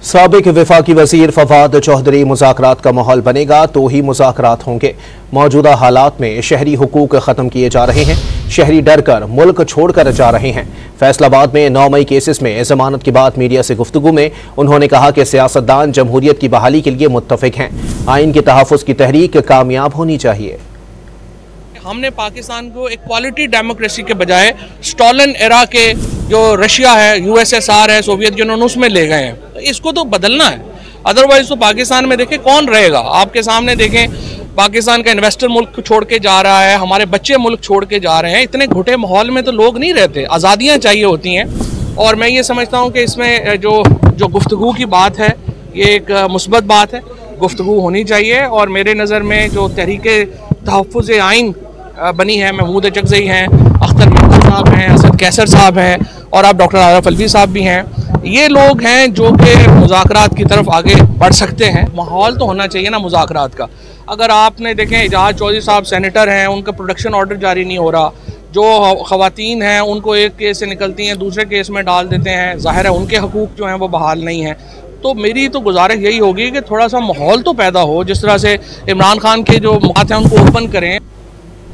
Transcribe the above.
साबिक वफाकी वजीर फवाद चौधरी मुज़ाकरात का माहौल बनेगा तो ही मुज़ाकरात होंगे। मौजूदा हालात में शहरी हुकूक ख़त्म किए जा रहे हैं, शहरी डर कर मुल्क छोड़ कर जा रहे हैं। फैसलाबाद में 9 मई केसेस में जमानत के बाद मीडिया से गुफ्तगू में उन्होंने कहा कि सियासतदान जमहूरियत की बहाली के लिए मुत्तफिक हैं। आइन के तहफ़्फ़ुज़ की तहरीक कामयाब होनी चाहिए। हमने पाकिस्तान को एक क्वालिटी डेमोक्रेसी के बजाय स्टॉलिन एरा के जो रशिया है, यूएसएसआर है, सोवियत यूनियन, उसमें ले गए हैं। इसको तो बदलना है, अदरवाइज तो पाकिस्तान में देखें कौन रहेगा। आपके सामने देखें, पाकिस्तान का इन्वेस्टर मुल्क छोड़ के जा रहा है, हमारे बच्चे मुल्क छोड़ के जा रहे हैं। इतने घुटे माहौल में तो लोग नहीं रहते, आज़ादियाँ चाहिए होती हैं। और मैं ये समझता हूँ कि इसमें जो गुफ्तगू की बात है, ये एक मुस्बत बात है, गुफ्तगू होनी चाहिए। और मेरे नज़र में जो तहरीके तहफ़्फ़ुज़ आइन बनी है, महमूद चकज़ई हैं, अख्तर महमूद साहब हैं, असद कैसर साहब हैं, और आप डॉक्टर आरफ अलवी साहब भी हैं। ये लोग हैं जो कि मुज़ाकरात की तरफ आगे बढ़ सकते हैं। माहौल तो होना चाहिए ना मुज़ाकरात का। अगर आपने देखें, एजाज चौधरी साहब सेनेटर हैं, उनका प्रोटेक्शन ऑर्डर जारी नहीं हो रहा। जो ख़वातीन हैं उनको एक केस से निकलती हैं दूसरे केस में डाल देते हैं, ज़ाहिर है उनके हकूक़ जो हैं वो बहाल नहीं हैं। तो मेरी तो गुजारिश यही होगी कि थोड़ा सा माहौल तो पैदा हो, जिस तरह से इमरान खान के जो बात हैं उनको ओपन करें।